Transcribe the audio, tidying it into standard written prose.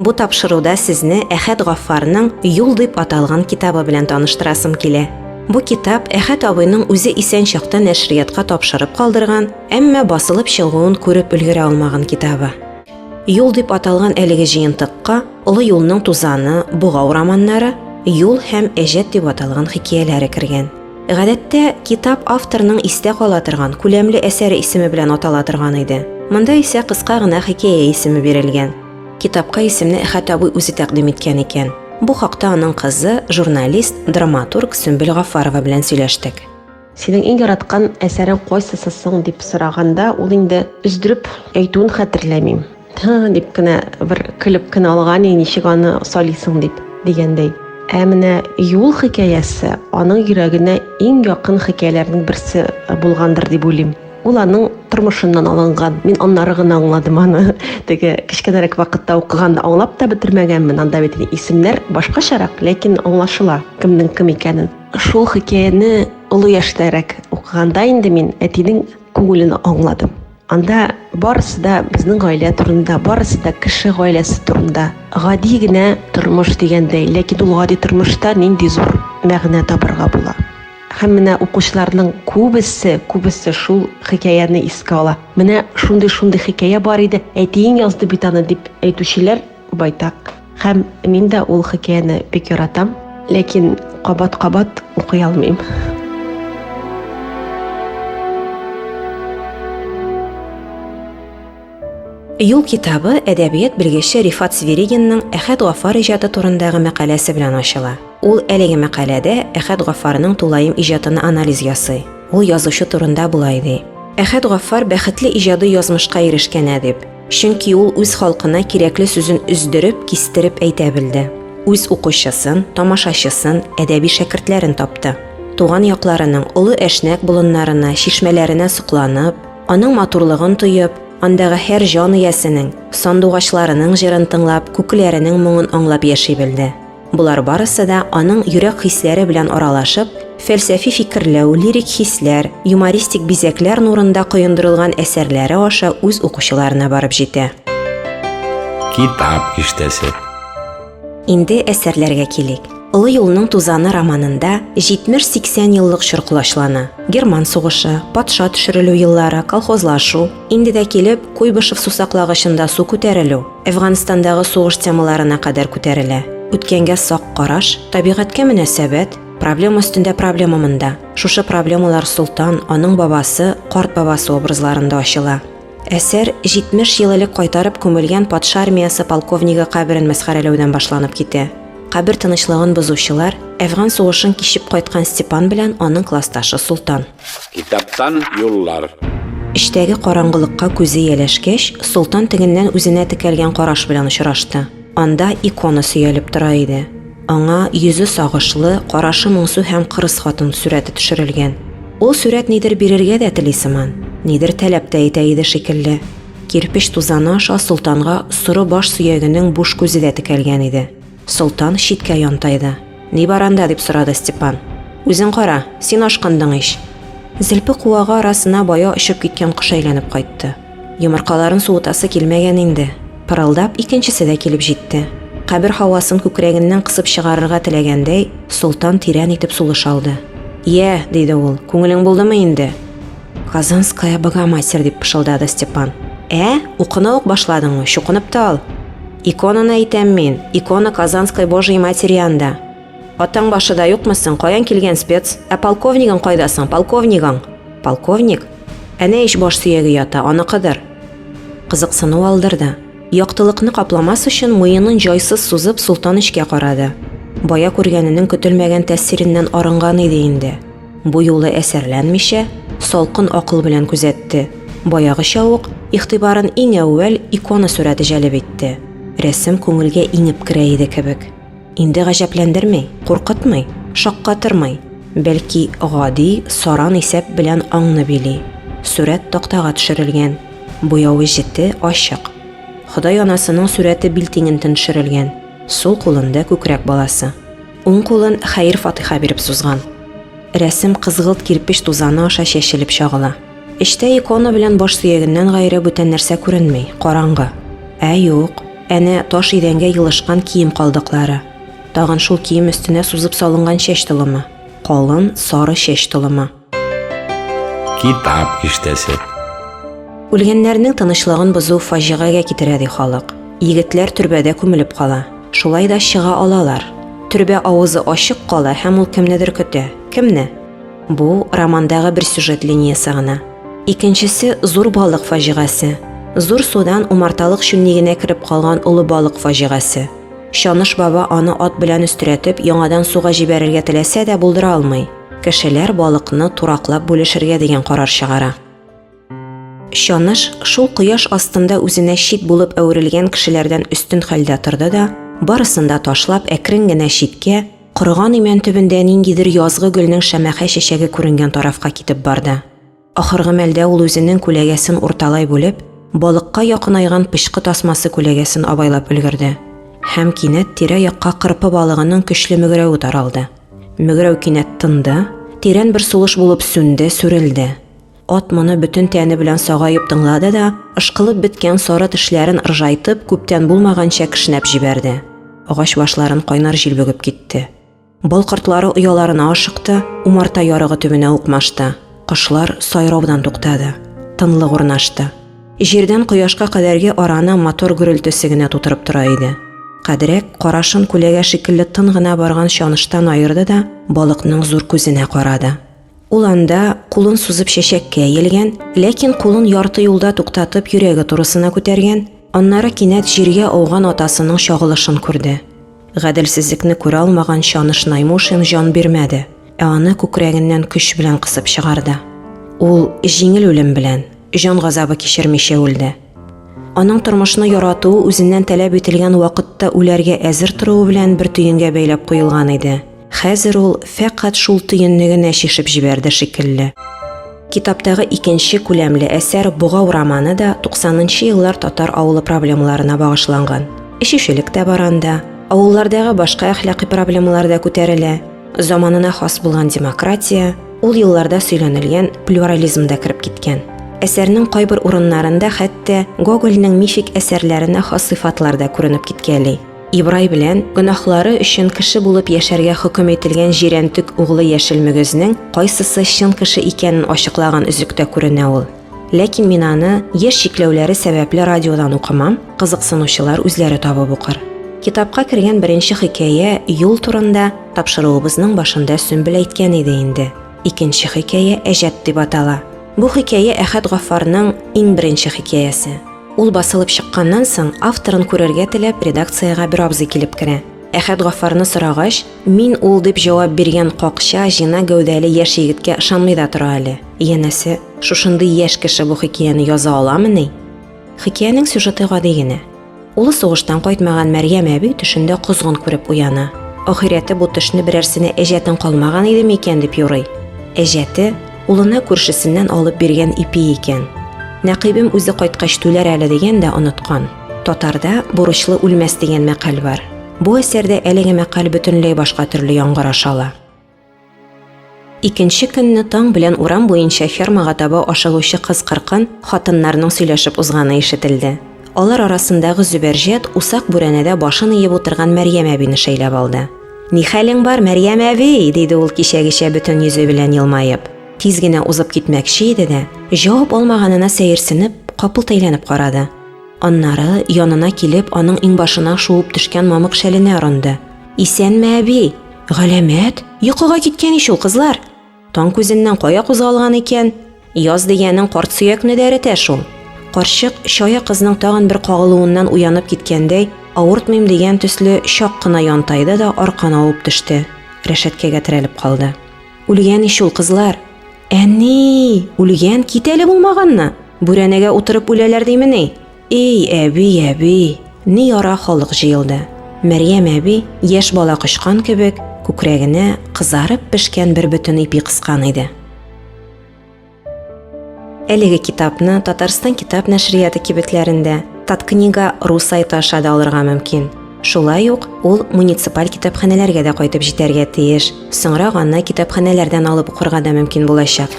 Бу тапшыруда сезне Әхәт Гаффарның «Юл» дип аталган китабы белән таныштырасым килә. Бу китап Әхәт абыйның үзе исән чакта нәшриятка тапшырып калдырган, әмма басылып чыгуын күреп өлгерә алмаган китабы. «Юл» дип аталган әлеге җыентыкка Олы юлның тузаны, Бугау романнары, «Юл» һәм «Әҗәт» дип аталган хикәяләре кергән. Гадәттә, китап авторның истә кала торган күләмле әсәре исеме белән атала торган иде. Монда исә кыска гына хикәя исеме бирелгән. Китапка исемне Әхәт абый үзе тәкъдим иткән икән. Бу хакта аның кызы, журналист, драматург Сөмбел Гаффарова белән сөйләштек. Синең иң яраткан әсәрең кайсысы соң дип сораганда, ул инде өздүреп әйтүен хәтерләмим. Дип кенә бер көлеп кенә алган, ничек аны салисың дип дигәндәй. Ә менә «Юл» хикәясе аның йөрәгенә иң якын хикәяләрнең берсе булгандыр дип уйлыйм. Ул аның тормышыннан алынган. Мин аннары гына аңладым аны. Теге кичкәнәрәк вакытта укыганда аңлап та бетермәгәнмен. Анда бит исемнәр башкачарак, ләкин аңлашыла кемнең кем икәнен. Шул хикәяне олы яшьтәрәк укыганда инде мин әтинең күңелен аңладым. Анда барысы да безнең гаилә турында, барысы да кеше гаиләсе турында. Гади генә тормыш дигәндәй, ләкин ул гади тормышта нинди зур мәгънә табырга була. Һәм менә укучыларның күбесе шул хикәяне искә ала. Менә шундый хикәя бар иде, әтиең язды бит аны дип әйтүчеләр байтак. Һәм мин дә ул хикәяне бик яратам, ләкин кабат укый алмыйм. «Юл» китабы әдәбият белгече Рифат Сверигинның Әхәт Гаффар иҗаты турындагы мәкаләсе белән ачыла. Ул әлеге мәкаләдә Әхәт Гаффарның тулаем иҗатын анализ ясый. Ул язучы турында булай ди. Әхәт Гаффар бәхетле иҗади язмышка ирешкән әдип, чөнки ул үз халкына кирәкле сүзен өздереп, кистереп әйтә белде. Үз укучысын, тамашачысын, әдәби шәкертләрен тапты. Туган якларының олы әшнәк болыннарына, шишмәләренә сокланып, аның матурлыгын тоеп, андагы һәр җан иясенең, сандугачларының җырын тыңлап, күкләренең моңын аңлап яши белде. Булар барысы да аның йөрәк хисләре белән аралашып, фәлсәфи фикерләү, лирик хисләр, юмористик бизәкләр нурында коендырылган әсәрләре аша үз укучыларына барып җитә. Китап иштәсе. Инде әсәрләргә килик. Олы юлның тузаны романында 70-80 еллык чоркылашлана. Герман сугышы, патша төшерелү еллары, колхозлашу, инде дә килеп Куйбышев сусаклагычында су күтәрелү, Әфганстандагы сугыш темаларына кадәр күтәрелә. Үткәнгә сак караш, табигатькә мөнәсәбәт, проблема өстендә проблема монда. Шушы проблемалар Солтан, аның бабасы, карт бабасы образларында ачыла. Әсәр 70 ел элек кайтарып күмелгән патша армиясе полковниги каберен мәсхәрәләүдән башланып китә. Кабер тынычлыгын бозучылар Әфган сугышын кичеп кайткан Степан белән аның классташы Солтан. Китаптан юллар. Эштәге караңгылыкка күзе яләшкәч, Солтан тегеннән үзенә текәлгән караш белән очрашты. Анда икона сөялеп тора иде. Аңа йөзе сагышлы, карашы моңсу һәм кырыс хатын сурәте төшерелгән. Ул сурәт нидер бирергә дә тели сыман, нидер таләп тә итә иде шикелле. Кирпеч тузаны аша Солтанга соры баш сөягенең буш күзе дә текәлгән иде. Солтан шиткә янтайды. «Ни бар анда?» дип сорады Степан. «Үзең кара, син ашкандың иш». Зелпе куага арасына бая очып киткән кош әйләнеп кайтты. Йомыркаларын суытасы килмәгән инде. Пырылдап икенчесе дә килеп җитте. Кабер һавасын күкрәгеннән кысып чыгарырга теләгәндәй, Солтан тирән итеп сулыш алды. «Я», диде ул, «күңелең булдымы инде?» «Казанская Богоматерь» дип пышылдады Степан. Укына ук башладыңмы? Чукынып та ал. «Иконаны әйтәм мин, икона Казанской Божьей Матери янда». «Атаң башыда юкмысың, каян килгән спец? Полковнигың кайдасың, полковнигың?» «Полковник? Әнә иш баш сөяге ята, аныкыдыр». Кызыксыну алдырды. Яктылыкны капламас өчен муенын җайсыз сузып Солтан ишкә карады. Бая күргәненең көтелмәгән тәэсиреннән арынган иде инде. Бу юлы әсәрләнмичә, салкын акыл белән күзәтте. Баягыча ук игътибарын иң әүвәл икона сурәте җәлеп итте. Рәсем күңелгә иңеп керә иде кебек. Инде гаҗәпләндермәй, куркытмый, шаккатырмый, бәлки гади, саран исәп белән аңны били. Сурәт тактага төшерелгән. Буявы җете ачык. Ходай анасының сурәте билтиңеннән төшерелгән. Сул кулында күкрәк баласы. Уң кулын Хәйр Фатиха биреп сузган. Рәсем кызгылт кирпеч тузаны аша чәчелеп чагыла. Эштә икона белән баш сөягеннән гайре бүтән нәрсә күренми, караңгы. Юк, әнә таш идәнгә йылышкан кием калдыклары. Тагын шул кием өстенә сузып салынган чәч толымы. Калын, сары чәч толымы. Китап киштәсе. Үлгәннәрнең тынычлыгын бозу фаҗигагә китерә ди халык. Егетләр төрбәдә күмелеп кала. Шулай да чыга алалар. Төрбә авызы ачык кала һәм ул кемнедер көтә. Кемне? Бу романдагы бер сюжет линиясе гына. Икенчесе зур балык фаҗигасы. Зур судан умарталык шүннигенә кереп калган улы балык фаҗигасы. Шаныш баба аны ат белән өстерәтеп яңадан суга җибәрергә теләсә дә булдыра алмый. Кешеләр балыкны тураклап бүлешергә дигән карар чыгара. Шаныш шул кояш астында үзенә чит булып әверелгән кешеләрдән өстен хәлдә торды да, барысын да ташлап әкрен генә читкә, корыган имән төбендә ниндидер язгы гөлнең шәмәхә чәчәге күренгән тарафка китеп барды. Ахыргы мәлдә ул үзенең күләгәсен урталай бүлеп, балыкка якынайган пычкы тасмасы күләгәсен абайлап өлгерде. Һәм кинәт тирә-якка кырпы балыгының көчле мөгрәүе таралды. Мөгрәү кинәт тынды, тирән бер сулыш булып сүнде, сүрелде. Ат моны бөтен тәне белән сагайып тыңлады да, ышкылып беткән сары тешләрен ыржайтып, күптән булмаганча кешнәп җибәрде. Агач башларын кайнар җил бөгеп китте. Балкортлары ояларына ашыкты, умарта ярыгы төбенә укмашты. Кошлар сайраудан туктады. Тынлык урнашты. Җирдән кояшка кадәрге араны мотор гөрелтүсе генә тутырып тора иде. Кадерәк карашын күләгә шикелле тын гына барган Шаныштан айырды да, балыкның зур күзенә карады. Ул анда кулын сузып чәчәккә йелгән, ләкин кулын ярты юлда туктатып йөрәге турысына күтәргән, аннары кинәт җиргә ауган атасының чагылышын күрде. Гаделсезлекне күрә алмаган Шаныш Наймушин җан бирмәде, аны күкрәгеннән көч белән кысып чыгарды. Ул җиңел үлем белән, җан газабы кичермичә үлде. Аның тормышны яратуы үзеннән таләп ителгән вакытта үләргә әзер торуы белән бер төенгә бәйләп куелган иде. Хәзер ул фәкать шул төенне генә чишеп җибәрде шикелле. Китаптагы икенче күләмле әсәр Бугау романы да 90нчы еллар татар авылы проблемаларына багышланган. Эчүчелек тә бар анда, авыллардагы башка әхлакый проблемалар да күтәрелә. Заманына хас булган демократия, ул елларда сөйләнелгән плюрализм да кирип киткән. Әсәрнең кайбер урыннарында хәтта Гогольнең мифик әсәрләренә хас сыйфатлар да күренеп киткәли. Ибрай белән гөнаһлары өчен кеше булып яшәргә хөкем ителгән җирәнтүк углы яшел мөгезнең кайсысы чын кеше икәнен ачыклаган үзектә күренә ул. Ләкин мин аны яшь чикләүләре сәбәпле радиодан укымам, кызыксынучылар үзләре табып укыр. Китапка кергән беренче хикәя юл турында тапшыруыбызның башында Сөмбел әйткән иде инде. Икенче хикәя Әҗәт дип атала. Бу хикәя Әхәт Гафарның иң беренче хикәясе. Ул басылып чыкканнан соң авторын күрергә теләп редакциягә бер абзый килеп керә. Әхәт Гафарны сорагач, мин ул дип җавап биргән какча җина гәүдәле яшь егеткә ышанмый да тора әле. Янәсе, шушындый яшь кеше бу хикәяне яза аламыни? Хикәянең сюжеты гади генә. Улы сугыштан кайтмаган Мәрьям әби төшендә козгын күреп уяна. Ахирәте бу төшне берәрсенә әҗәтен калмаган иде микән дип юрый. Әҗәте улына күршесеннән алып биргән ипи икән. Нәкыйбем үзе кайткач түләр әле дигән дә оныткан. Татарда бурычлы үлмәс дигән мәкаль бар. Бу әсәрдә әлеге мәкаль бөтенләй башка төрле яңгыраш ала. Икенче көнне таң белән урам буенча фермага таба ашыгучы кыз-кыркын хатыннарның сөйләшеп узганы ишетелде. Алар арасындагы Зөбәрҗәт усак бүрәнәдә башын иеп утырган Мәрьям әбине шәйләп алды. «Ни хәлең бар, Мәрьям әби?» диде ул кичәгечә бөтен йөзе белән елмаеп. Тиз генә узып китмәкче иде дә, җавап алмаганына сәерсенеп, капыл әйләнеп карады. Аннары янына килеп, аның иңбашына шуып төшкән мамык шәленә орынды. «Исәнме, әби? Галәмәт, йокыга киткән иш ул кызлар. Таң күзеннән кая кузгалган икән? Яз дигәнең карт сөякне дә эретә шул». Карчык чая кызның тагын бер кагылуыннан уянып киткәндәй, авыртмыйм дигән төсле чак кына янтайды да аркана авып төште. Рәшәткәгә терәлеп калды. «Үлгән иш ул кызлар. Әни, үлгән кит әле булмаганны. Бүрәнәгә утырып үләләр димени?» «Эй, әби, ни яра халык җыелды». Мәрьям әби яшь бала кочкан кебек күкрәгенә кызарып пешкән бер бөтен ипи кыскан иде. Әлеге китапны Татарстан китап нәшрияты кибетләрендә Таткнига.ру сайты аша да алырга мөмкин. Шулай ук ул муниципаль китапханәләргә дә кайтып җитәргә тиеш. Соңрак аны китапханәләрдән алып укырга да мөмкин булачак.